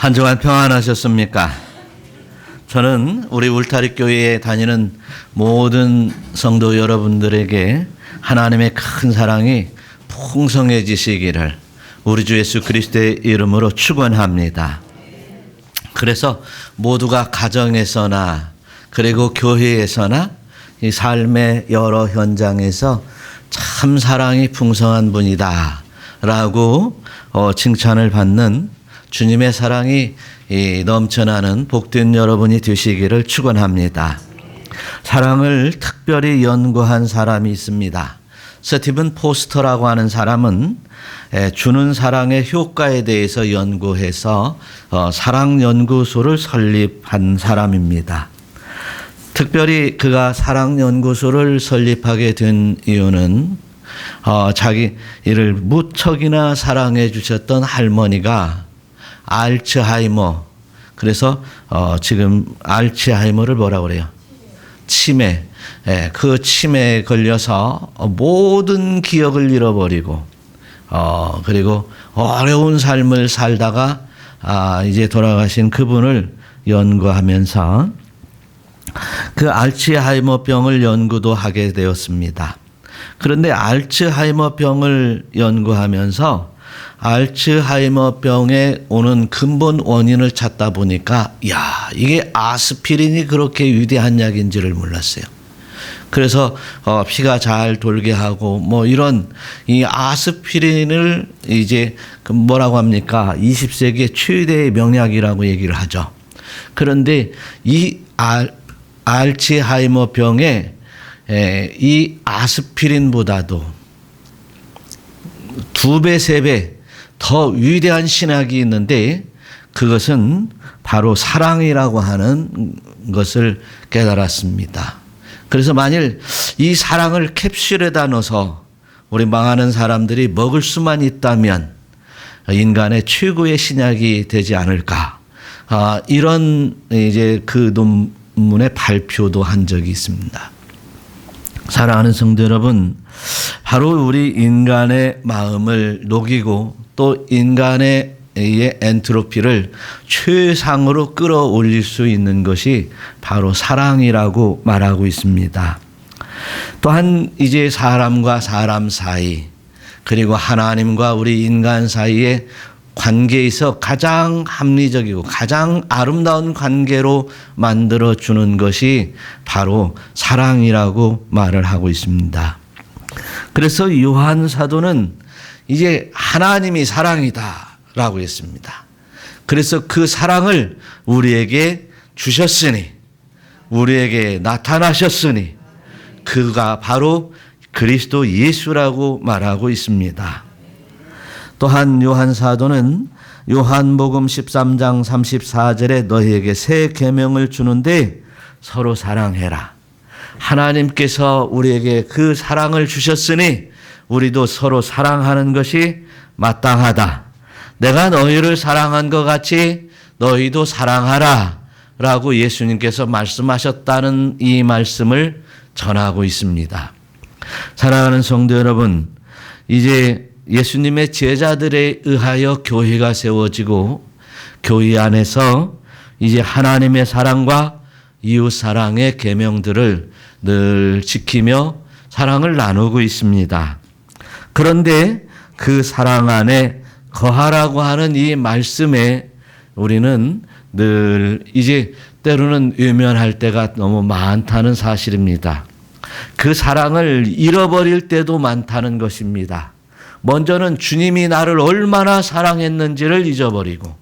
한 주간 평안하셨습니까? 저는 우리 울타리 교회에 다니는 모든 성도 여러분들에게 하나님의 큰 사랑이 풍성해지시기를 우리 주 예수 그리스도의 이름으로 축원합니다. 그래서 모두가 가정에서나 그리고 교회에서나 이 삶의 여러 현장에서 참 사랑이 풍성한 분이다 라고 칭찬을 받는 주님의 사랑이 넘쳐나는 복된 여러분이 되시기를 축원합니다. 사랑을 특별히 연구한 사람이 있습니다. 스티븐 포스터라고 하는 사람은 주는 사랑의 효과에 대해서 연구해서 사랑연구소를 설립한 사람입니다. 특별히 그가 사랑연구소를 설립하게 된 이유는 자기 이를 무척이나 사랑해 주셨던 할머니가 알츠하이머, 그래서 지금 알츠하이머를 뭐라고 그래요? 치매. 그 치매에 걸려서 모든 기억을 잃어버리고 그리고 어려운 삶을 살다가 이제 돌아가신 그분을 연구하면서 그 알츠하이머 병을 연구도 하게 되었습니다. 그런데 알츠하이머 병을 연구하면서 알츠하이머 병에 오는 근본 원인을 찾다 보니까 이게 아스피린이 그렇게 위대한 약인지를 몰랐어요. 그래서 피가 잘 돌게 하고 뭐 이런 이 아스피린을 이제 뭐라고 합니까? 20세기의 최대의 명약이라고 얘기를 하죠. 그런데 이 알츠하이머 병에 이 아스피린보다도 2배, 3배 더 위대한 신학이 있는데 그것은 바로 사랑이라고 하는 것을 깨달았습니다. 그래서 만일 이 사랑을 캡슐에다 넣어서 우리 망하는 사람들이 먹을 수만 있다면 인간의 최고의 신약이 되지 않을까. 이런 이제 그 논문의 발표도 한 적이 있습니다. 사랑하는 성도 여러분, 바로 우리 인간의 마음을 녹이고 또 인간의 엔트로피를 최상으로 끌어올릴 수 있는 것이 바로 사랑이라고 말하고 있습니다. 또한 이제 사람과 사람 사이 그리고 하나님과 우리 인간 사이의 관계에서 가장 합리적이고 가장 아름다운 관계로 만들어주는 것이 바로 사랑이라고 말을 하고 있습니다. 그래서 요한 사도는 이제 하나님이 사랑이다 라고 했습니다. 그래서 그 사랑을 우리에게 주셨으니 우리에게 나타나셨으니 그가 바로 그리스도 예수라고 말하고 있습니다. 또한 요한 사도는 요한복음 13장 34절에 너희에게 새 계명을 주는데 서로 사랑해라. 하나님께서 우리에게 그 사랑을 주셨으니 우리도 서로 사랑하는 것이 마땅하다. 내가 너희를 사랑한 것 같이 너희도 사랑하라 라고 예수님께서 말씀하셨다는 이 말씀을 전하고 있습니다. 사랑하는 성도 여러분, 이제 예수님의 제자들에 의하여 교회가 세워지고 교회 안에서 이제 하나님의 사랑과 이웃 사랑의 계명들을 늘 지키며 사랑을 나누고 있습니다. 그런데 그 사랑 안에 거하라고 하는 이 말씀에 우리는 늘 이제 때로는 외면할 때가 너무 많다는 사실입니다. 그 사랑을 잃어버릴 때도 많다는 것입니다. 먼저는 주님이 나를 얼마나 사랑했는지를 잊어버리고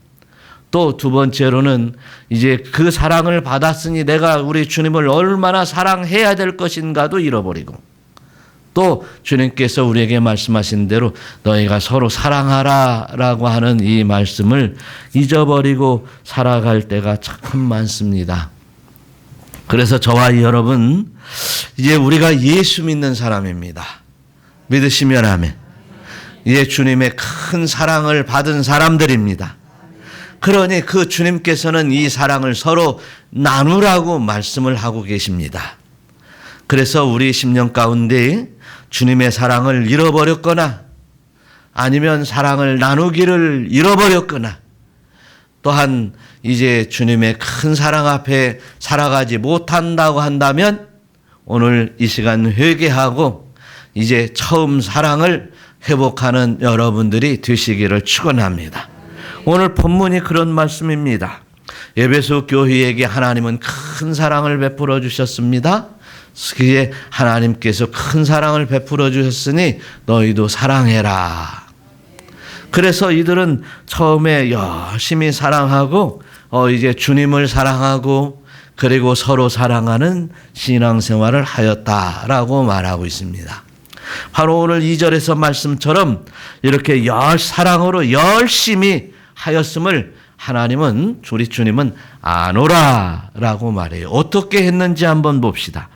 또 두 번째로는 이제 그 사랑을 받았으니 내가 우리 주님을 얼마나 사랑해야 될 것인가도 잃어버리고 또 주님께서 우리에게 말씀하신 대로 너희가 서로 사랑하라 라고 하는 이 말씀을 잊어버리고 살아갈 때가 참 많습니다. 그래서 저와 여러분 이제 우리가 예수 믿는 사람입니다. 믿으시면 아멘. 이제 주님의 큰 사랑을 받은 사람들입니다. 그러니 그 주님께서는 이 사랑을 서로 나누라고 말씀을 하고 계십니다. 그래서 우리 심령 가운데 주님의 사랑을 잃어버렸거나 아니면 사랑을 나누기를 잃어버렸거나 또한 이제 주님의 큰 사랑 앞에 살아가지 못한다고 한다면 오늘 이 시간 회개하고 이제 처음 사랑을 회복하는 여러분들이 되시기를 축원합니다. 오늘 본문이 그런 말씀입니다. 에베소 교회에게 하나님은 큰 사랑을 베풀어 주셨습니다. 그게 하나님께서 큰 사랑을 베풀어 주셨으니 너희도 사랑해라. 그래서 이들은 처음에 열심히 사랑하고 이제 주님을 사랑하고 그리고 서로 사랑하는 신앙생활을 하였다라고 말하고 있습니다. 바로 오늘 2절에서 말씀처럼 이렇게 사랑으로 열심히 하였음을 하나님은 우리 주님은 아노라라고 말해요. 어떻게 했는지 한번 봅시다.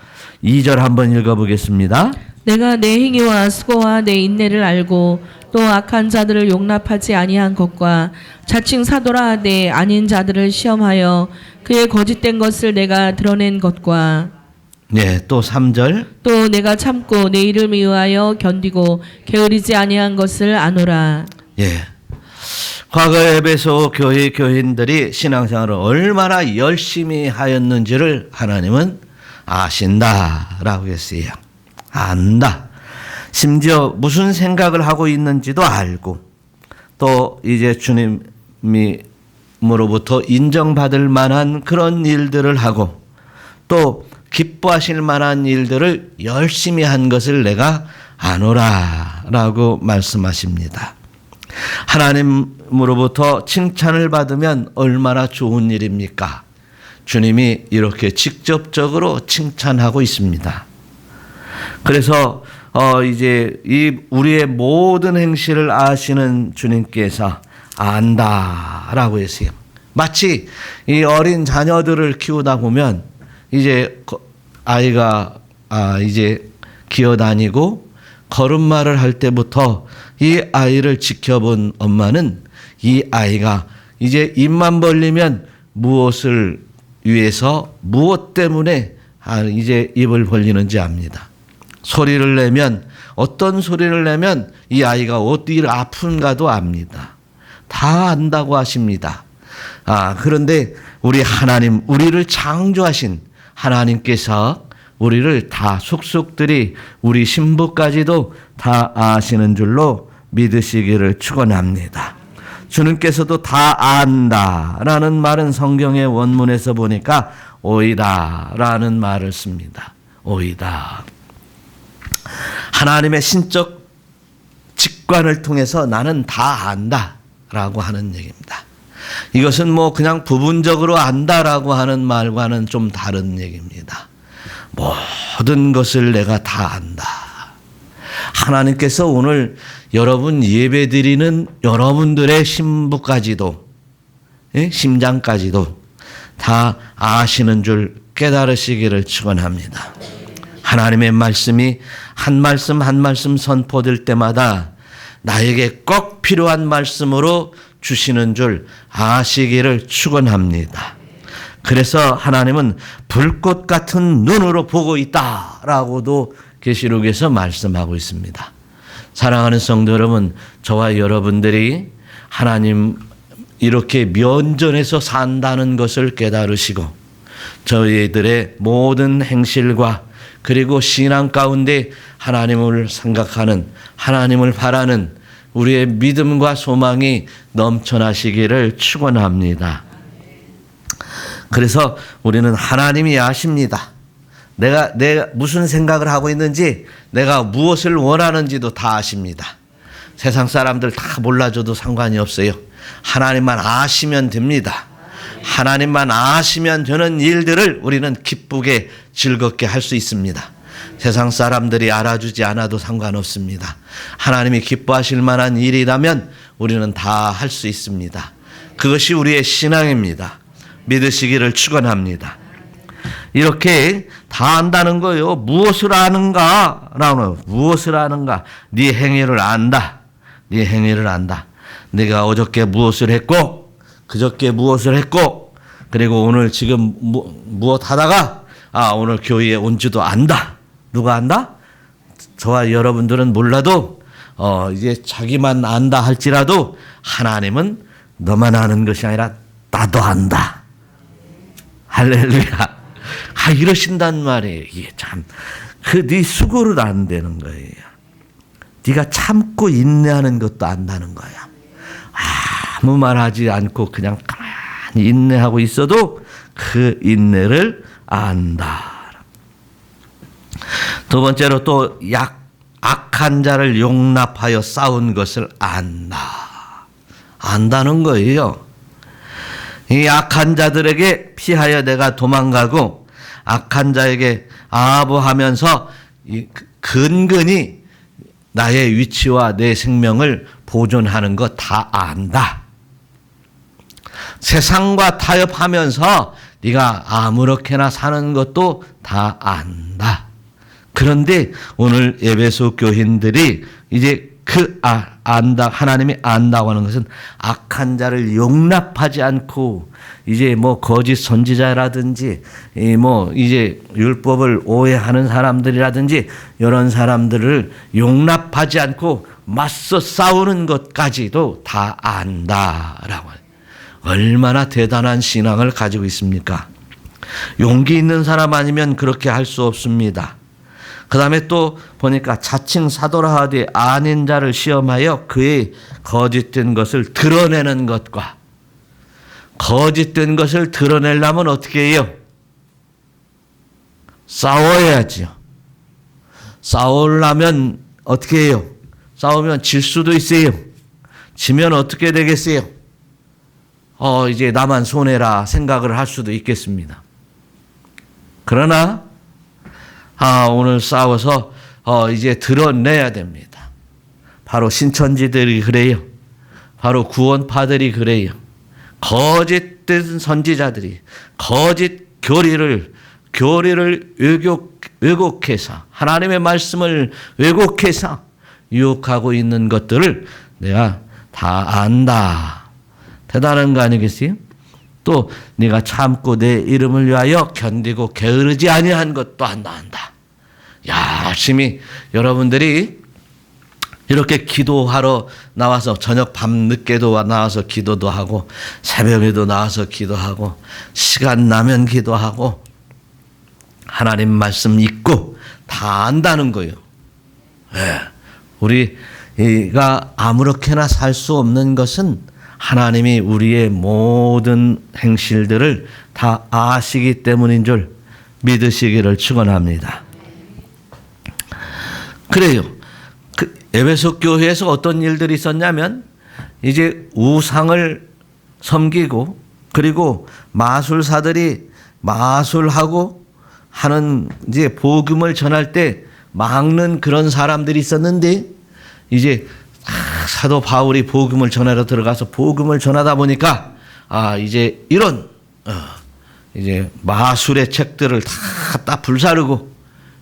2절 한번 읽어보겠습니다. 내가 내 행위와 수고와 내 인내를 알고 또 악한 자들을 용납하지 아니한 것과 자칭 사도라 내 아닌 자들을 시험하여 그의 거짓된 것을 내가 드러낸 것과 네, 또 3절. 또 내가 참고 내 이름을 위하여 견디고 게으르지 아니한 것을 아노라. 예. 과거 에베소 교회 교인들이 신앙생활을 얼마나 열심히 하였는지를 하나님은 아신다라고 했어요. 안다. 심지어 무슨 생각을 하고 있는지도 알고 또 이제 주님으로부터 인정받을 만한 그런 일들을 하고 또 기뻐하실 만한 일들을 열심히 한 것을 내가 아노라라고 말씀하십니다. 하나님으로부터 칭찬을 받으면 얼마나 좋은 일입니까? 주님이 이렇게 직접적으로 칭찬하고 있습니다. 그래서 이제 이 우리의 모든 행실을 아시는 주님께서 안다라고 했어요. 마치 이 어린 자녀들을 키우다 보면 이제 아이가 이제 기어다니고 걸음마를 할 때부터 이 아이를 지켜본 엄마는 이 아이가 이제 입만 벌리면 무엇을 위해서 무엇 때문에 이제 입을 벌리는지 압니다. 소리를 내면 어떤 소리를 내면 이 아이가 어디를 아픈가도 압니다. 다 안다고 하십니다. 그런데 우리 하나님, 우리를 창조하신 하나님께서 우리를 다 속속들이 우리 신부까지도 다 아시는 줄로 믿으시기를 축원합니다. 주님께서도 다 안다라는 말은 성경의 원문에서 보니까 오이다라는 말을 씁니다. 오이다. 하나님의 신적 직관을 통해서 나는 다 안다라고 하는 얘기입니다. 이것은 뭐 그냥 부분적으로 안다라고 하는 말과는 좀 다른 얘기입니다. 모든 것을 내가 다 안다. 하나님께서 오늘 여러분 예배드리는 여러분들의 신부까지도 심장까지도 다 아시는 줄 깨달으시기를 축원합니다. 하나님의 말씀이 한 말씀 한 말씀 선포될 때마다 나에게 꼭 필요한 말씀으로 주시는 줄 아시기를 축원합니다. 그래서 하나님은 불꽃 같은 눈으로 보고 있다라고도 계시록에서 말씀하고 있습니다. 사랑하는 성도 여러분, 저와 여러분들이 하나님 이렇게 면전에서 산다는 것을 깨달으시고 저희들의 모든 행실과 그리고 신앙 가운데 하나님을 생각하는 하나님을 바라는 우리의 믿음과 소망이 넘쳐나시기를 축원합니다. 그래서 우리는 하나님이 아십니다. 내가 무슨 생각을 하고 있는지, 내가 무엇을 원하는지도 다 아십니다. 세상 사람들 다 몰라줘도 상관이 없어요. 하나님만 아시면 됩니다. 하나님만 아시면 되는 일들을 우리는 기쁘게 즐겁게 할 수 있습니다. 세상 사람들이 알아주지 않아도 상관없습니다. 하나님이 기뻐하실 만한 일이라면 우리는 다 할 수 있습니다. 그것이 우리의 신앙입니다. 믿으시기를 축원합니다. 이렇게 다 안다는 거예요. 무엇을 아는가? 무엇을 아는가? 네 행위를 안다. 네 행위를 안다. 네가 어저께 무엇을 했고 그저께 무엇을 했고 그리고 오늘 지금 무엇 하다가 오늘 교회에 온지도 안다. 누가 안다? 저와 여러분들은 몰라도 이제 자기만 안다 할지라도 하나님은 너만 아는 것이 아니라 나도 안다. 할렐루야. 이러신단 말이에요. 이게 참, 네 수고를 안 되는 거예요. 네가 참고 인내하는 것도 안다는 거야. 아무 말하지 않고 그냥 가만히 인내하고 있어도 그 인내를 안다. 두 번째로 또 악한 자를 용납하여 싸운 것을 안다는 거예요. 이 악한 자들에게 피하여 내가 도망가고 악한 자에게 아부하면서 근근히 나의 위치와 내 생명을 보존하는 것 다 안다. 세상과 타협하면서 네가 아무렇게나 사는 것도 다 안다. 그런데 오늘 에베소 교인들이 이제 안다, 하나님이 안다고 하는 것은 악한 자를 용납하지 않고 이제 뭐 거짓 선지자라든지 이제 율법을 오해하는 사람들이라든지 이런 사람들을 용납하지 않고 맞서 싸우는 것까지도 다 안다라고 해요. 얼마나 대단한 신앙을 가지고 있습니까? 용기 있는 사람 아니면 그렇게 할 수 없습니다. 그 다음에 또 보니까 자칭 사도라 하되 아닌 자를 시험하여 그의 거짓된 것을 드러내는 것과 거짓된 것을 드러내려면 어떻게 해요? 싸워야지요. 싸우려면 어떻게 해요? 싸우면 질 수도 있어요. 지면 어떻게 되겠어요? 이제 나만 손해라 생각을 할 수도 있겠습니다. 그러나 오늘 싸워서 이제 드러내야 됩니다. 바로 신천지들이 그래요. 바로 구원파들이 그래요. 거짓된 선지자들이 거짓 교리를 왜곡해서 하나님의 말씀을 왜곡해서 유혹하고 있는 것들을 내가 다 안다. 대단한 거 아니겠어요? 또 네가 참고 내 이름을 위하여 견디고 게으르지 아니한 것도 안다. 열심히 여러분들이 이렇게 기도하러 나와서 저녁 밤늦게도 나와서 기도도 하고 새벽에도 나와서 기도하고 시간 나면 기도하고 하나님 말씀 읽고 다 안다는 거예요. 우리가 아무렇게나 살 수 없는 것은 하나님이 우리의 모든 행실들을 다 아시기 때문인 줄 믿으시기를 축원합니다. 그래요. 에베소 교회에서 어떤 일들이 있었냐면 이제 우상을 섬기고 그리고 마술사들이 마술하고 하는 이제 복음을 전할 때 막는 그런 사람들이 있었는데 이제 사도 바울이 복음을 전하러 들어가서 복음을 전하다 보니까 이제 이런 이제 마술의 책들을 다 불사르고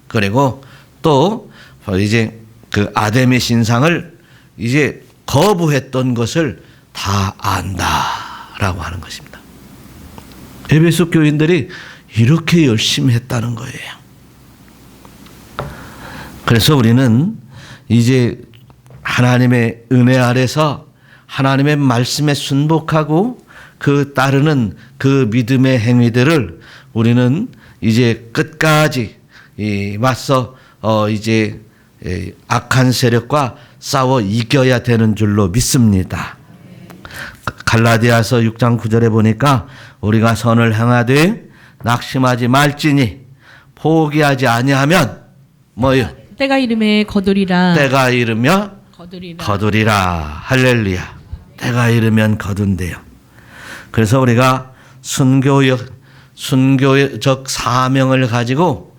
그리고 또 이제 그 아데미 신상을 이제 거부했던 것을 다 안다라고 하는 것입니다. 에베소 교인들이 이렇게 열심히 했다는 거예요. 그래서 우리는 이제 하나님의 은혜 아래서 하나님의 말씀에 순복하고 그 따르는 그 믿음의 행위들을 우리는 이제 끝까지 맞서 이제 악한 세력과 싸워 이겨야 되는 줄로 믿습니다. 갈라디아서 6장 9절에 보니까 우리가 선을 행하되 낙심하지 말지니 포기하지 아니하면 뭐요? 때가 이름에 거두리라. 때가 이르며 거두리라. 할렐루야. 때가 이르면 거둔대요. 그래서 우리가 순교적 사명을 가지고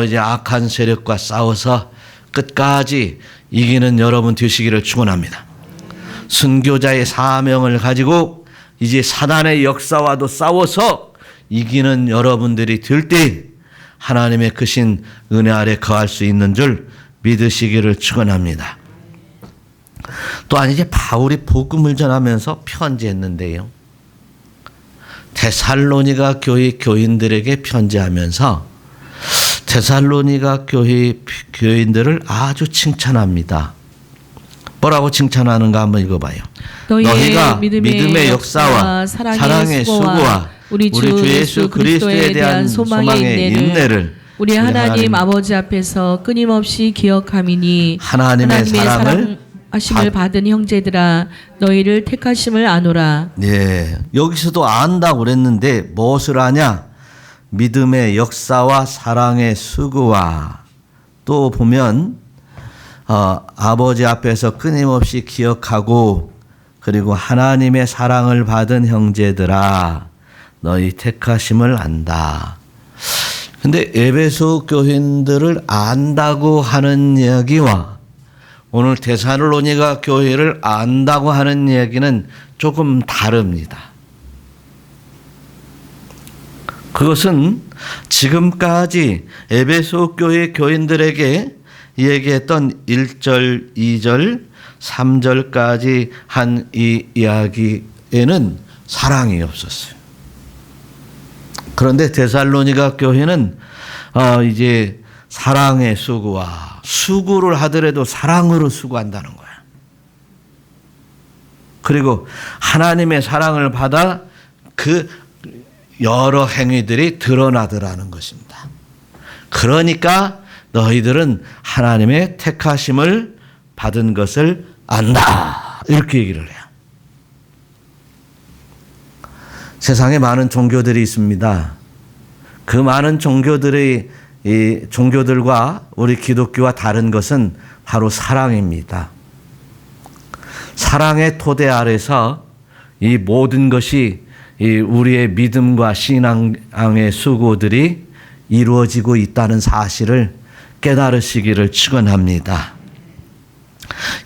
이제 악한 세력과 싸워서 끝까지 이기는 여러분 되시기를 축원합니다. 순교자의 사명을 가지고 이제 사단의 역사와도 싸워서 이기는 여러분들이 될 때 하나님의 크신 은혜 아래 거할 수 있는 줄 믿으시기를 축원합니다. 또한 이제 바울이 복음을 전하면서 편지했는데요. 데살로니가 교회 교인들에게 편지하면서 데살로니가 교회 교인들을 아주 칭찬합니다. 뭐라고 칭찬하는가 한번 읽어봐요. 너희가 믿음의 역사와 사랑의 수고와 우리 주 예수 그리스도에 대한 소망의 인내를 우리 하나님 아버지 앞에서 끊임없이 기억함이니 하나님의 사랑을 하심을 받은 형제들아 너희를 택하심을 아노라. 예, 여기서도 안다고 그랬는데 무엇을 아냐? 믿음의 역사와 사랑의 수고와 또 보면 아버지 앞에서 끊임없이 기억하고 그리고 하나님의 사랑을 받은 형제들아 너희 택하심을 안다. 근데 에베소 교인들을 안다고 하는 이야기와 오늘 데살로니가 교회를 안다고 하는 이야기는 조금 다릅니다. 그것은 지금까지 에베소 교회 교인들에게 얘기했던 1절, 2절, 3절까지 한 이 이야기에는 사랑이 없었어요. 그런데 데살로니가 교회는 이제 사랑의 수고와 수고를 하더라도 사랑으로 수고한다는 거야. 그리고 하나님의 사랑을 받아 그 여러 행위들이 드러나더라는 것입니다. 그러니까 너희들은 하나님의 택하심을 받은 것을 안다. 이렇게 얘기를 해요. 세상에 많은 종교들이 있습니다. 그 많은 종교들의 이 종교들과 우리 기독교와 다른 것은 바로 사랑입니다. 사랑의 토대 아래서 이 모든 것이 이 우리의 믿음과 신앙의 수고들이 이루어지고 있다는 사실을 깨달으시기를 축원합니다.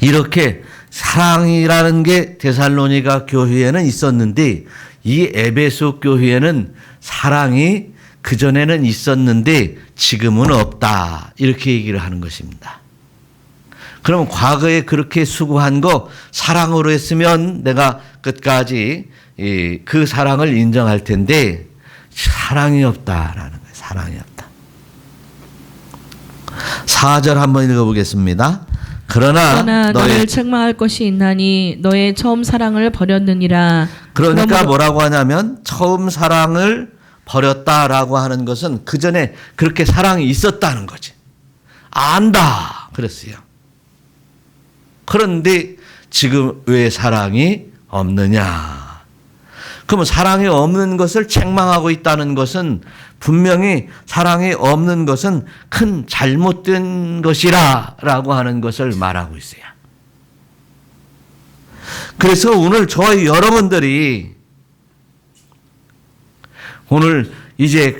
이렇게 사랑이라는 게 데살로니가 교회에는 있었는데 이 에베소 교회에는 사랑이 그전에는 있었는데 지금은 없다. 이렇게 얘기를 하는 것입니다. 그럼 과거에 그렇게 수고한 거 사랑으로 했으면 내가 끝까지 그 사랑을 인정할 텐데 사랑이 없다라는 거예요. 사랑이 없다. 4절 한번 읽어보겠습니다. 그러나 너를 책망할 것이 있나니 너의 처음 사랑을 버렸느니라. 그러니까 뭐라고 하냐면 처음 사랑을 버렸다라고 하는 것은 그 전에 그렇게 사랑이 있었다는 거지. 안다 그랬어요. 그런데 지금 왜 사랑이 없느냐? 그러면 사랑이 없는 것을 책망하고 있다는 것은 분명히 사랑이 없는 것은 큰 잘못된 것이라고 하는 것을 말하고 있어요. 그래서 오늘 저희 여러분들이 오늘 이제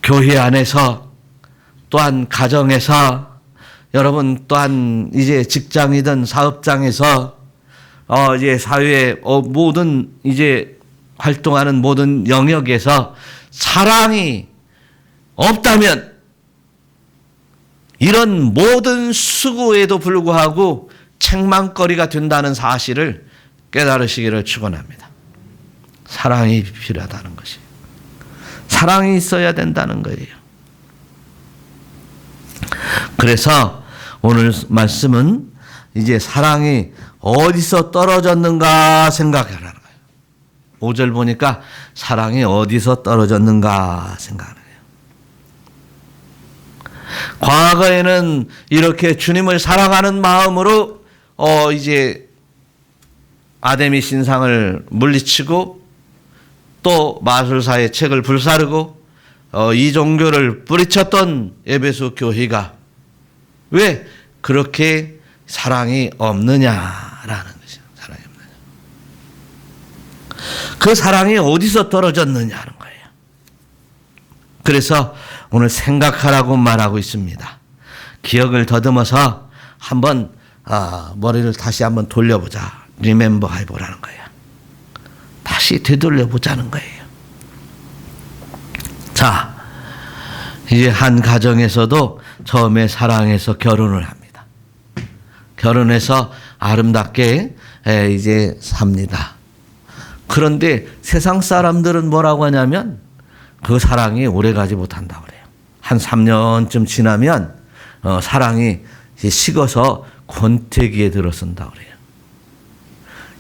교회 안에서 또한 가정에서 여러분 또한 이제 직장이든 사업장에서 이제 사회의 모든 이제 활동하는 모든 영역에서 사랑이 없다면 이런 모든 수고에도 불구하고 책망거리가 된다는 사실을 깨달으시기를 축원합니다. 사랑이 필요하다는 것이. 사랑이 있어야 된다는 거예요. 그래서 오늘 말씀은 이제 사랑이 어디서 떨어졌는가 생각하라는 거예요. 5절 보니까 사랑이 어디서 떨어졌는가 생각하는 거예요. 과거에는 이렇게 주님을 사랑하는 마음으로 이제 아데미 신상을 물리치고 또 마술사의 책을 불사르고 이 종교를 뿌리쳤던 에베소 교회가 왜 그렇게 사랑이 없느냐라는 것이죠. 사랑이 없느냐. 그 사랑이 어디서 떨어졌느냐는 거예요. 그래서 오늘 생각하라고 말하고 있습니다. 기억을 더듬어서 한번 머리를 다시 한번 돌려보자. 리멤버 해보라는 거예요. 다시 되돌려 보자는 거예요. 자, 이제 한 가정에서도 처음에 사랑해서 결혼을 합니다. 결혼해서 아름답게 이제 삽니다. 그런데 세상 사람들은 뭐라고 하냐면 그 사랑이 오래가지 못한다고 그래요. 한 3년쯤 지나면 사랑이 식어서 권태기에 들어선다 그래요.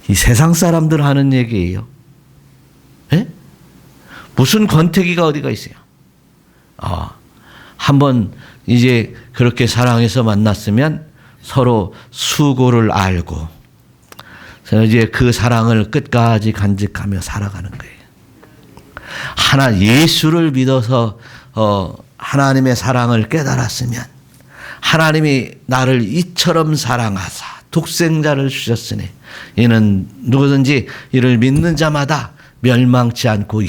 이 세상 사람들 하는 얘기예요. 예? 무슨 권태기가 어디가 있어요? 한번 이제 그렇게 사랑해서 만났으면 서로 수고를 알고 이제 그 사랑을 끝까지 간직하며 살아가는 거예요. 예수를 믿어서 하나님의 사랑을 깨달았으면 하나님이 나를 이처럼 사랑하사 독생자를 주셨으니 이는 누구든지 이를 믿는 자마다 멸망치 않고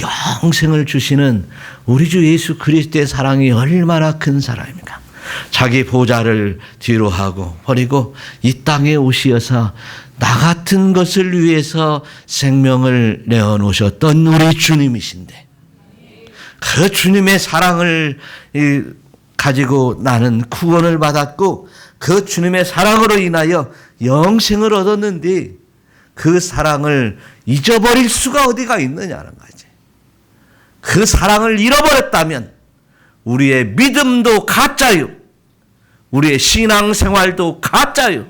영생을 주시는 우리 주 예수 그리스도의 사랑이 얼마나 큰 사랑입니까? 자기 보좌를 뒤로 하고 버리고 이 땅에 오시어서 나 같은 것을 위해서 생명을 내어놓으셨던 우리 주님이신데 그 주님의 사랑을 가지고 나는 구원을 받았고 그 주님의 사랑으로 인하여 영생을 얻었는데 그 사랑을 잊어버릴 수가 어디가 있느냐는 거지. 그 사랑을 잃어버렸다면 우리의 믿음도 가짜요. 우리의 신앙생활도 가짜요.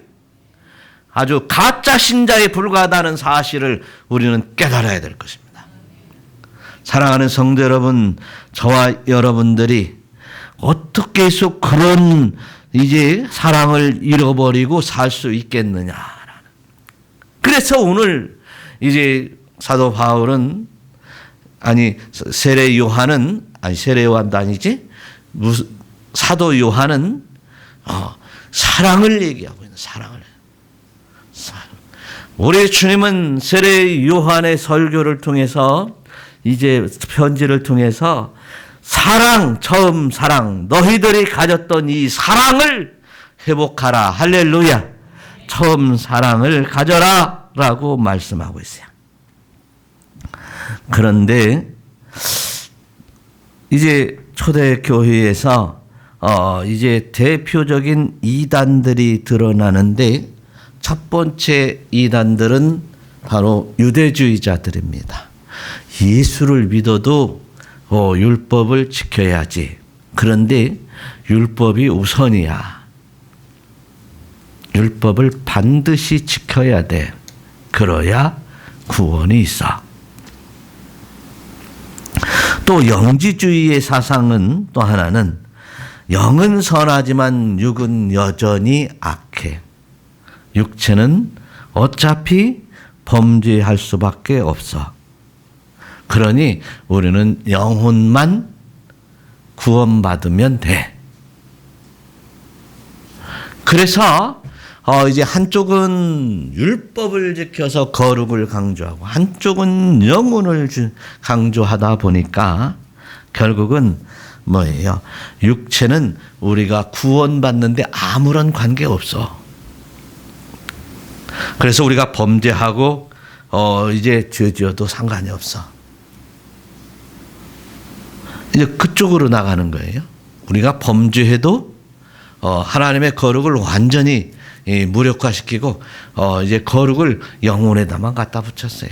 아주 가짜 신자에 불과하다는 사실을 우리는 깨달아야 될 것입니다. 사랑하는 성도 여러분, 저와 여러분들이 어떻게 해서 그런 이제 사랑을 잃어버리고 살 수 있겠느냐. 그래서 오늘 이제 사도 바울은 세례 요한도 아니지 사도 요한은 사랑을 얘기하고 있는 사랑을. 우리 주님은 세례 요한의 설교를 통해서 이제 편지를 통해서 처음 사랑, 너희들이 가졌던 이 사랑을 회복하라. 할렐루야. 처음 사랑을 가져라. 라고 말씀하고 있어요. 그런데 이제 초대교회에서 이제 대표적인 이단들이 드러나는데 첫 번째 이단들은 바로 유대주의자들입니다. 예수를 믿어도 율법을 지켜야지. 그런데 율법이 우선이야. 율법을 반드시 지켜야 돼. 그래야 구원이 있어. 또 영지주의의 사상은 또 하나는 영은 선하지만 육은 여전히 악해. 육체는 어차피 범죄할 수밖에 없어. 그러니 우리는 영혼만 구원받으면 돼. 그래서 이제 한쪽은 율법을 지켜서 거룩을 강조하고 한쪽은 영혼을 강조하다 보니까 결국은 뭐예요? 육체는 우리가 구원받는데 아무런 관계 없어. 그래서 우리가 범죄하고 이제 죄 지어도 상관이 없어. 이제 그쪽으로 나가는 거예요. 우리가 범죄해도 하나님의 거룩을 완전히 무력화시키고 이제 거룩을 영혼에다만 갖다 붙였어요.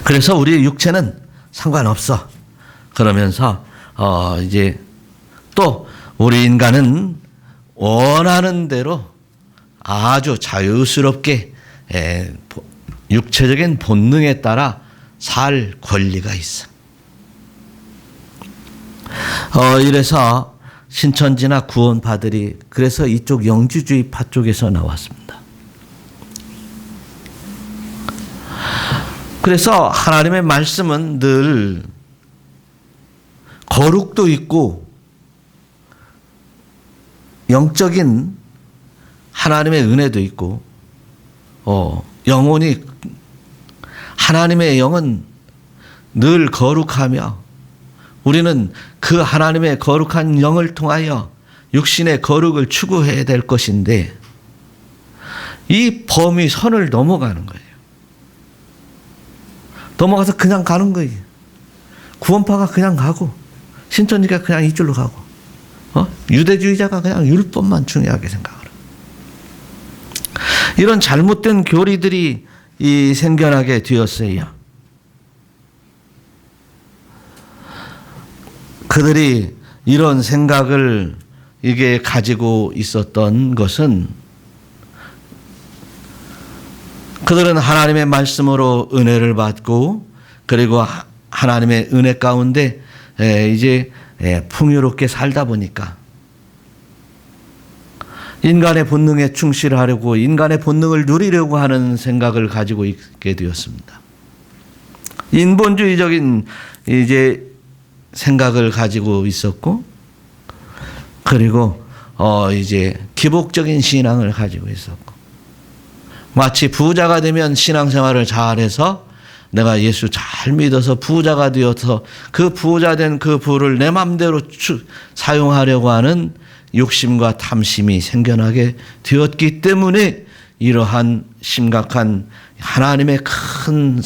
그래서 우리 육체는 상관없어. 그러면서 이제 또 우리 인간은 원하는 대로 아주 자유스럽게 육체적인 본능에 따라 살 권리가 있어. 이래서 신천지나 구원파들이 그래서 이쪽 영지주의 파 쪽에서 나왔습니다. 그래서 하나님의 말씀은 늘 거룩도 있고 영적인 하나님의 은혜도 있고 영혼이 하나님의 영은 늘 거룩하며 우리는 그 하나님의 거룩한 영을 통하여 육신의 거룩을 추구해야 될 것인데 이 범위 선을 넘어가는 거예요. 넘어가서 그냥 가는 거예요. 구원파가 그냥 가고 신천지가 그냥 이쪽으로 가고 유대주의자가 그냥 율법만 중요하게 생각을 해요. 이런 잘못된 교리들이 생겨나게 되었어요. 그들이 이런 생각을 이게 가지고 있었던 것은 그들은 하나님의 말씀으로 은혜를 받고 그리고 하나님의 은혜 가운데 이제 풍요롭게 살다 보니까 인간의 본능에 충실하려고 인간의 본능을 누리려고 하는 생각을 가지고 있게 되었습니다. 인본주의적인 이제 생각을 가지고 있었고 그리고 이제 기복적인 신앙을 가지고 있었고 마치 부자가 되면 신앙생활을 잘해서 내가 예수 잘 믿어서 부자가 되어서 그 부자 된 그 부를 내 마음대로 사용하려고 하는 욕심과 탐심이 생겨나게 되었기 때문에 이러한 심각한 하나님의 큰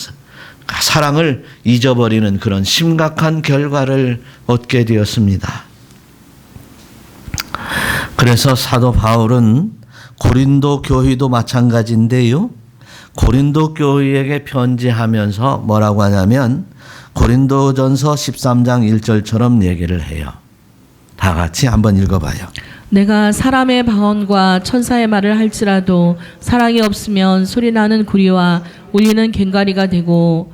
사랑을 잊어버리는 그런 심각한 결과를 얻게 되었습니다. 그래서 사도 바울은 고린도 교회도 마찬가지인데요. 고린도 교회에게 편지하면서 뭐라고 하냐면 고린도전서 13장 1절처럼 얘기를 해요. 다 같이 한번 읽어봐요. 내가 사람의 방언과 천사의 말을 할지라도 사랑이 없으면 소리나는 구리와 울리는 꽹과리가 되고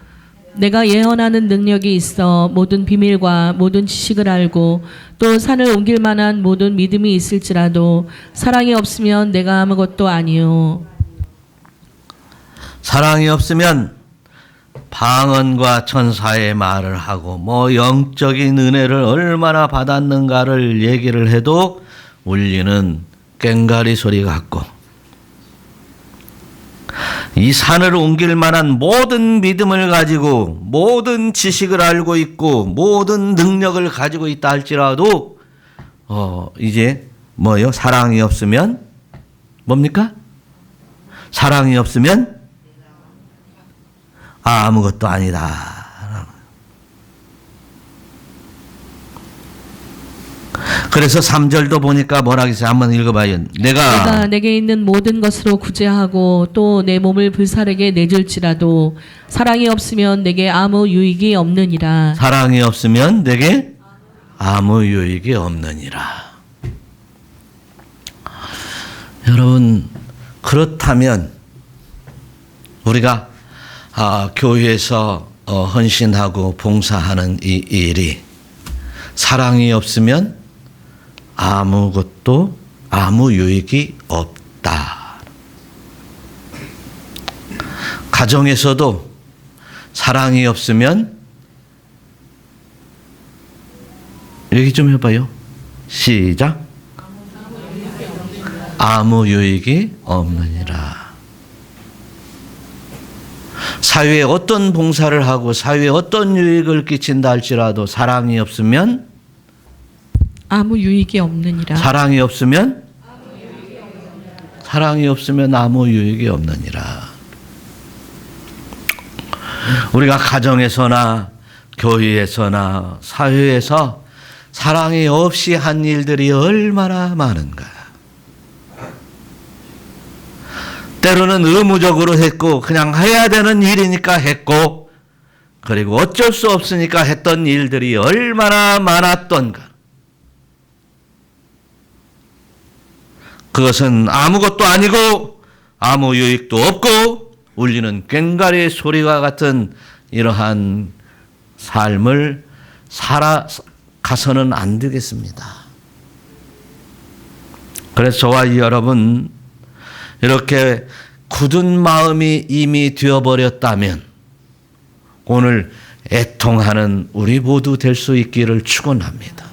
내가 예언하는 능력이 있어 모든 비밀과 모든 지식을 알고 또 산을 옮길 만한 모든 믿음이 있을지라도 사랑이 없으면 내가 아무것도 아니요. 사랑이 없으면 방언과 천사의 말을 하고 뭐 영적인 은혜를 얼마나 받았는가를 얘기를 해도 울리는 꽹과리 소리 같고 이 산을 옮길 만한 모든 믿음을 가지고 모든 지식을 알고 있고 모든 능력을 가지고 있다 할지라도 이제 뭐요? 사랑이 없으면 뭡니까? 사랑이 없으면 아무것도 아니다. 그래서 3절도 보니까 뭐라 했어요? 한번 읽어봐요. 내가 내게 있는 모든 것으로 구제하고 또 내 몸을 불사르게 내줄지라도 사랑이 없으면 내게 아무 유익이 없느니라. 사랑이 없으면 내게 아무 유익이 없느니라. 여러분 그렇다면 우리가 교회에서 헌신하고 봉사하는 이 일이 사랑이 없으면 아무것도 아무 유익이 없다. 가정에서도 사랑이 없으면 얘기 좀 해봐요. 시작. 아무 유익이 없느니라. 사회에 어떤 봉사를 하고 사회에 어떤 유익을 끼친다 할지라도 사랑이 없으면 아무 유익이 없느니라. 사랑이 없으면 아무 유익이 없느니라. 우리가 가정에서나 교회에서나 사회에서 사랑이 없이 한 일들이 얼마나 많은가. 때로는 의무적으로 했고 그냥 해야 되는 일이니까 했고 그리고 어쩔 수 없으니까 했던 일들이 얼마나 많았던가. 그것은 아무것도 아니고 아무 유익도 없고 울리는 꽹과리 소리와 같은 이러한 삶을 살아가서는 안 되겠습니다. 그래서 저와 여러분 이렇게 굳은 마음이 이미 되어버렸다면 오늘 애통하는 우리 모두 될 수 있기를 축원합니다.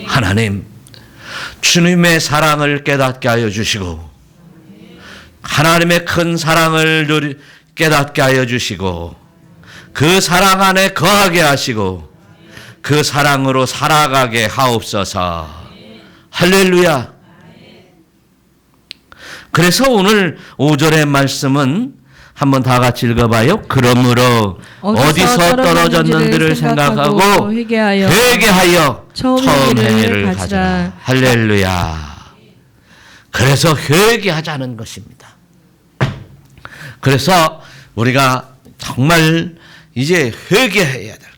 하나님 주님의 사랑을 깨닫게 하여 주시고 하나님의 큰 사랑을 깨닫게 하여 주시고 그 사랑 안에 거하게 하시고 그 사랑으로 살아가게 하옵소서. 할렐루야. 그래서 오늘 5절의 말씀은 한번 다 같이 읽어봐요. 그러므로 어디서 떨어졌는지를 생각하고 회개하여 처음 행위를 가지라. 할렐루야. 그래서 회개하자는 것입니다. 그래서 우리가 정말 이제 회개해야 될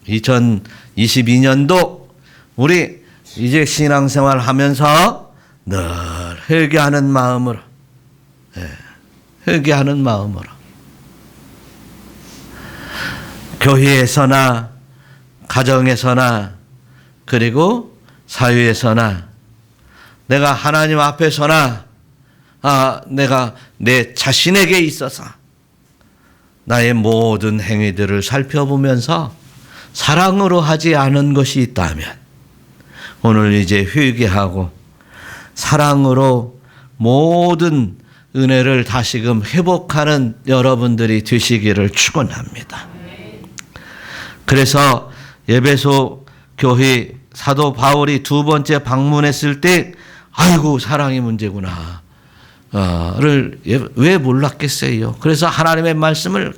거예요. 2022년도 우리 이제 신앙생활 하면서 늘 회개하는 마음으로, 회개하는 마음으로 교회에서나 가정에서나 그리고 사회에서나 내가 하나님 앞에서나 내가 내 자신에게 있어서 나의 모든 행위들을 살펴보면서 사랑으로 하지 않은 것이 있다면 오늘 이제 회개하고 사랑으로 모든 은혜를 다시금 회복하는 여러분들이 되시기를 축원합니다. 그래서 에베소 교회 사도 바울이 두 번째 방문했을 때 아이고 사랑이 문제구나 를 왜 몰랐겠어요. 그래서 하나님의 말씀을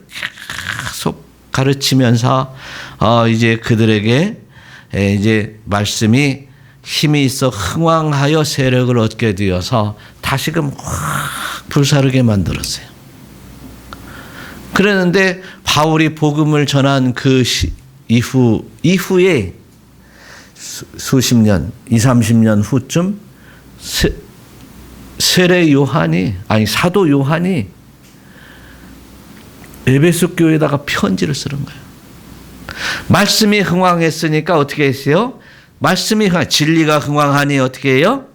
계속 가르치면서 이제 그들에게 이제 말씀이 힘이 있어 흥왕하여 세력을 얻게 되어서 다시금 확 불사르게 만들었어요. 그랬는데 바울이 복음을 전한 그 이후에 수십 년, 20, 30년 후쯤 사도 요한이 에베소 교회에다가 편지를 쓰는 거예요. 말씀이 흥왕했으니까 어떻게 했어요? 진리가 흥왕하니 어떻게 해요?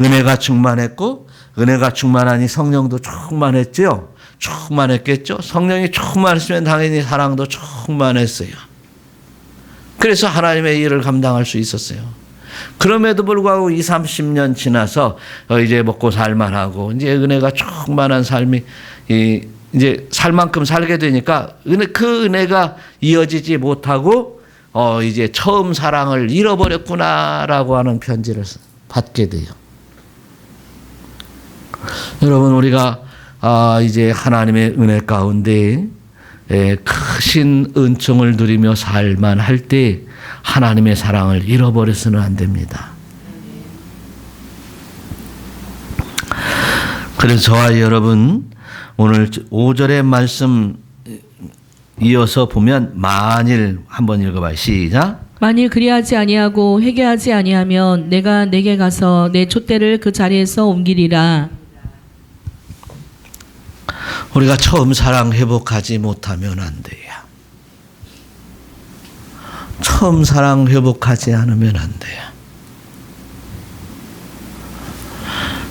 은혜가 충만했고, 은혜가 충만하니 성령도 충만했죠. 충만했겠죠. 성령이 충만했으면 당연히 사랑도 충만했어요. 그래서 하나님의 일을 감당할 수 있었어요. 그럼에도 불구하고 20, 30년 지나서 이제 먹고 살만하고 이제 은혜가 충만한 삶이 이제 살 만큼 살게 되니까 그 은혜가 이어지지 못하고 이제 처음 사랑을 잃어버렸구나라고 하는 편지를 받게 돼요. 여러분 우리가 이제 하나님의 은혜 가운데 크신 은총을 누리며 살만 할 때 하나님의 사랑을 잃어버려서는 안 됩니다. 그래서 저와 여러분 오늘 5절의 말씀 이어서 보면 만일 한번 읽어봐요. 시작. 만일 그리하지 아니하고 회개하지 아니하면 내가 내게 가서 내 촛대를 그 자리에서 옮기리라. 우리가 처음 사랑 회복하지 못하면 안 돼요. 처음 사랑 회복하지 않으면 안 돼요.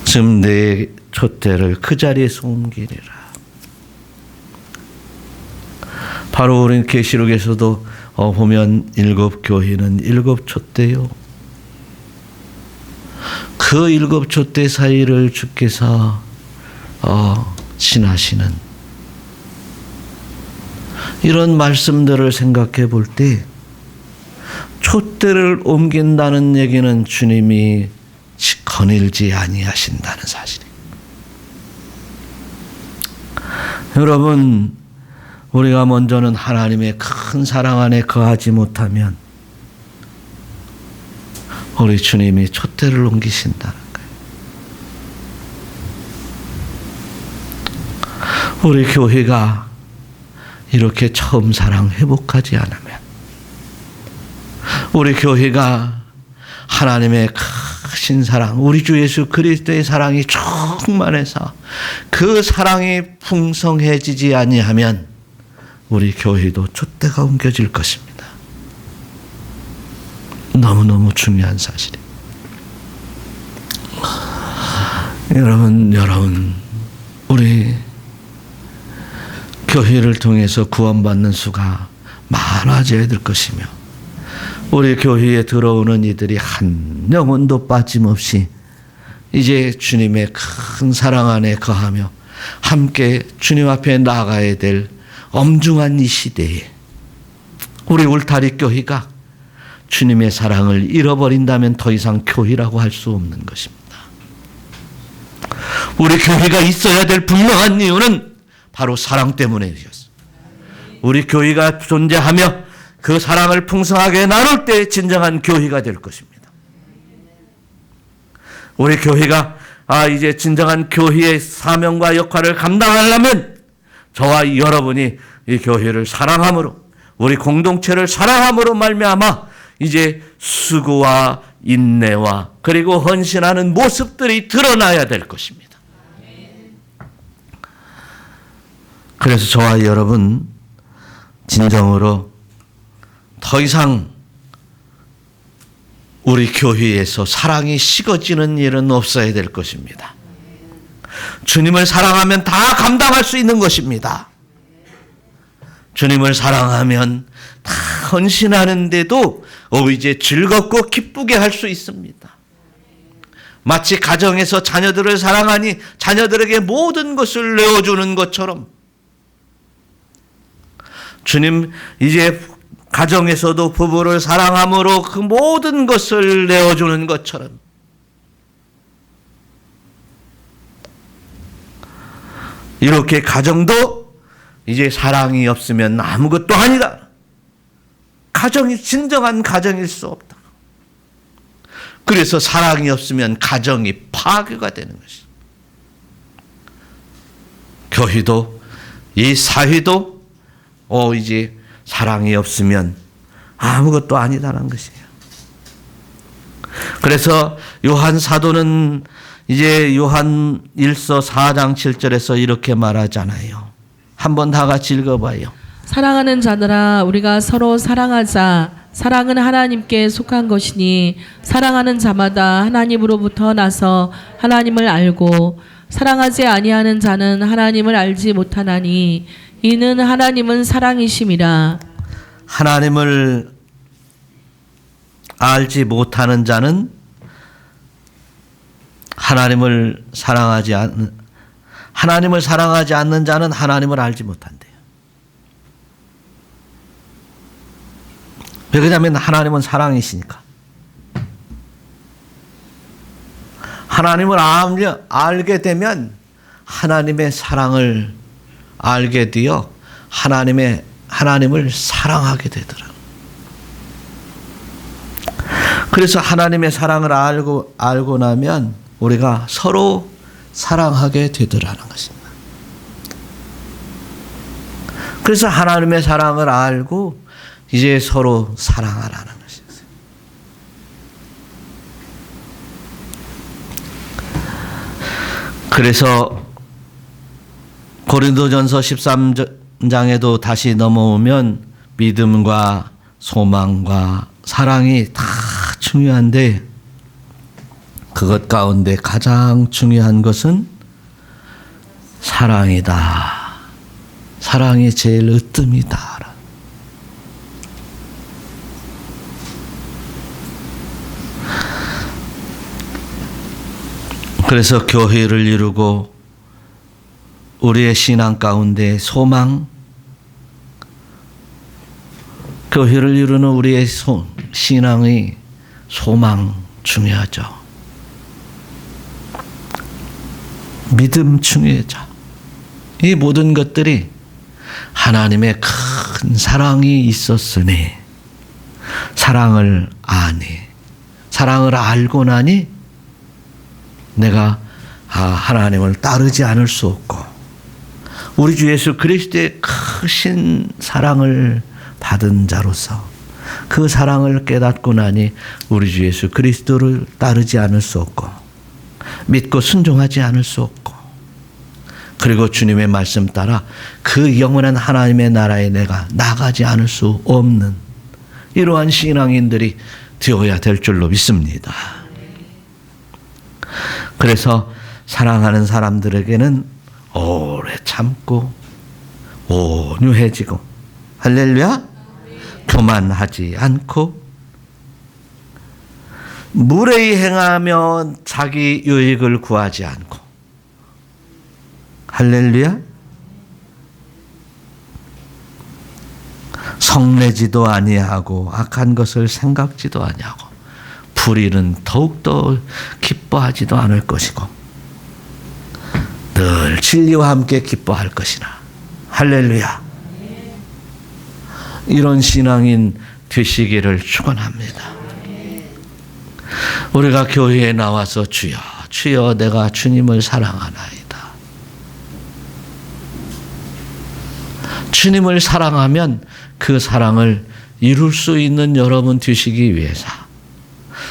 지금 내 촛대를 그 자리에서 옮기리라. 바로 우리 계시록에서도 보면 7 교회는 7 촛대요. 그 7 촛대 사이를 주께서 지나시는 이런 말씀들을 생각해 볼 때 촛대를 옮긴다는 얘기는 주님이 거닐지 아니하신다는 사실이에요. 여러분 우리가 먼저는 하나님의 큰 사랑 안에 거하지 못하면 우리 주님이 촛대를 옮기신다는 거예요. 우리 교회가 이렇게 처음 사랑 회복하지 않으면 우리 교회가 하나님의 크신 사랑, 우리 주 예수 그리스도의 사랑이 충만해서 그 사랑이 풍성해지지 아니하면 우리 교회도 촛대가 옮겨질 것입니다. 너무너무 중요한 사실이에요. 여러분 우리 교회를 통해서 구원받는 수가 많아져야 될 것이며 우리 교회에 들어오는 이들이 한 영혼도 빠짐없이 이제 주님의 큰 사랑 안에 거하며 함께 주님 앞에 나가야 될 엄중한 이 시대에 우리 울타리 교회가 주님의 사랑을 잃어버린다면 더 이상 교회라고 할 수 없는 것입니다. 우리 교회가 있어야 될 분명한 이유는 바로 사랑 때문이었습니다. 우리 교회가 존재하며 그 사랑을 풍성하게 나눌 때 진정한 교회가 될 것입니다. 우리 교회가 이제 진정한 교회의 사명과 역할을 감당하려면 저와 여러분이 이 교회를 사랑함으로 우리 공동체를 사랑함으로 말미암아 이제 수고와 인내와 그리고 헌신하는 모습들이 드러나야 될 것입니다. 그래서 저와 여러분 진정으로 더 이상 우리 교회에서 사랑이 식어지는 일은 없어야 될 것입니다. 주님을 사랑하면 다 감당할 수 있는 것입니다. 주님을 사랑하면 다 헌신하는데도 이제 즐겁고 기쁘게 할 수 있습니다. 마치 가정에서 자녀들을 사랑하니 자녀들에게 모든 것을 내어주는 것처럼 주님 이제 가정에서도 부부를 사랑함으로 그 모든 것을 내어주는 것처럼 이렇게 가정도 이제 사랑이 없으면 아무것도 아니다. 가정이 진정한 가정일 수 없다. 그래서 사랑이 없으면 가정이 파괴가 되는 것이다. 교회도 이 사회도 이제 사랑이 없으면 아무것도 아니다라는 것이에요. 그래서 요한 사도는 이제 요한 1서 4장 7절에서 이렇게 말하잖아요. 한번 다 같이 읽어봐요. 사랑하는 자들아 우리가 서로 사랑하자. 사랑은 하나님께 속한 것이니 사랑하는 자마다 하나님으로부터 나서 하나님을 알고 사랑하지 아니하는 자는 하나님을 알지 못하나니 이는 하나님은 사랑이심이라. 하나님을 알지 못하는 자는 하나님을 사랑하지 않는 자는 하나님을 알지 못한대요. 왜냐하면 하나님은 사랑이시니까. 하나님을 알게 되면 하나님의 사랑을 알게 되어 하나님을 사랑하게 되더라. 그래서 하나님의 사랑을 알고 나면 우리가 서로 사랑하게 되더라는 것입니다. 그래서 하나님의 사랑을 알고 이제 서로 사랑하라는 것이었어요. 그래서 고린도전서 13장에도 다시 넘어오면 믿음과 소망과 사랑이 다 중요한데 그것 가운데 가장 중요한 것은 사랑이다. 사랑이 제일 으뜸이다. 그래서 교회를 이루고 우리의 신앙 가운데 소망, 교회를 이루는 우리의 신앙의 소망 중요하죠. 믿음 중요하죠. 이 모든 것들이 하나님의 큰 사랑이 있었으니 사랑을 알고 나니 내가 하나님을 따르지 않을 수 없고 우리 주 예수 그리스도의 크신 사랑을 받은 자로서 그 사랑을 깨닫고 나니 우리 주 예수 그리스도를 따르지 않을 수 없고 믿고 순종하지 않을 수 없고 그리고 주님의 말씀 따라 그 영원한 하나님의 나라에 내가 나가지 않을 수 없는 이러한 신앙인들이 되어야 될 줄로 믿습니다. 그래서 사랑하는 사람들에게는 오래 참고 온유해지고 할렐루야 교만하지 않고 무례히 행하며 자기 유익을 구하지 않고 할렐루야 성내지도 아니하고 악한 것을 생각지도 아니하고 불의는 더욱더 기뻐하지도 않을 것이고 늘 진리와 함께 기뻐할 것이나 할렐루야 이런 신앙인 되시기를 축원합니다. 우리가 교회에 나와서 주여 주여 내가 주님을 사랑하나이다. 주님을 사랑하면 그 사랑을 이룰 수 있는 여러분 되시기 위해서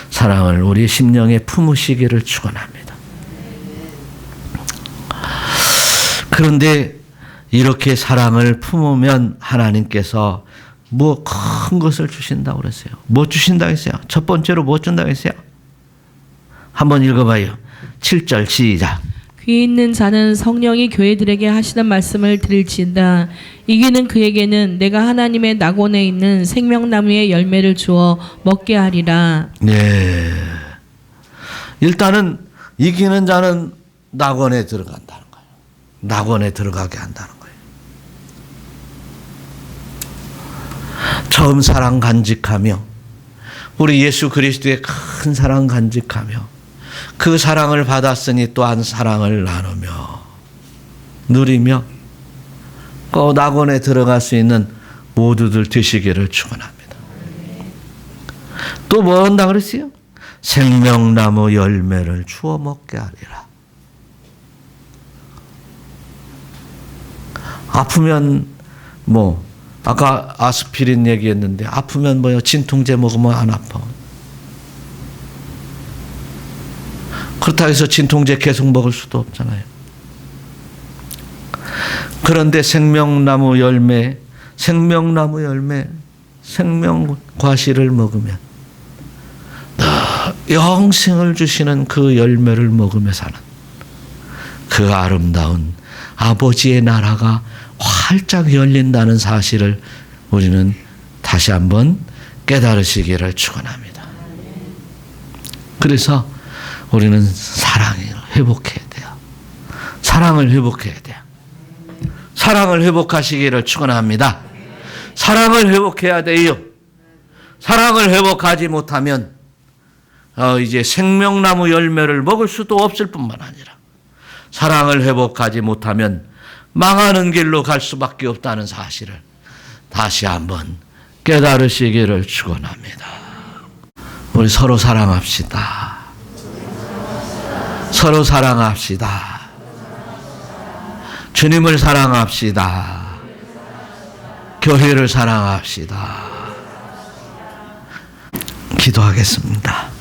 사랑을 우리 심령에 품으시기를 축원합니다. 그런데 이렇게 사랑을 품으면 하나님께서 뭐 큰 것을 주신다고 그랬어요. 뭐 주신다고 했어요? 첫 번째로 뭐 준다고 했어요? 한번 읽어봐요. 7절 시작. 귀 있는 자는 성령이 교회들에게 하시는 말씀을 들을지어다. 이기는 그에게는 내가 하나님의 낙원에 있는 생명나무의 열매를 주어 먹게 하리라. 네. 일단은 이기는 자는 낙원에 들어간다는 거예요. 낙원에 들어가게 한다는 거예요. 처음 사랑 간직하며 우리 예수 그리스도의 큰 사랑 간직하며 그 사랑을 받았으니 또한 사랑을 나누며 누리며 그 낙원에 들어갈 수 있는 모두들 되시기를 축원합니다. 또 뭐 한다 그랬어요? 생명나무 열매를 주워 먹게 하리라. 아프면 뭐 아까 아스피린 얘기했는데 아프면 뭐요? 진통제 먹으면 안 아파. 그렇다고 해서 진통제 계속 먹을 수도 없잖아요. 그런데 생명나무 열매, 생명과실을 먹으면 영생을 주시는 그 열매를 먹으며 사는 그 아름다운 아버지의 나라가 활짝 열린다는 사실을 우리는 다시 한번 깨달으시기를 축원합니다. 그래서 우리는 사랑을 회복해야 돼요. 사랑을 회복해야 돼요. 사랑을 회복하시기를 축원합니다. 사랑을 회복해야 돼요. 사랑을 회복하지 못하면 이제 생명나무 열매를 먹을 수도 없을 뿐만 아니라 사랑을 회복하지 못하면 망하는 길로 갈 수밖에 없다는 사실을 다시 한번 깨달으시기를 축원합니다. 우리 서로 사랑합시다. 서로 사랑합시다. 주님을 사랑합시다. 교회를 사랑합시다. 기도하겠습니다.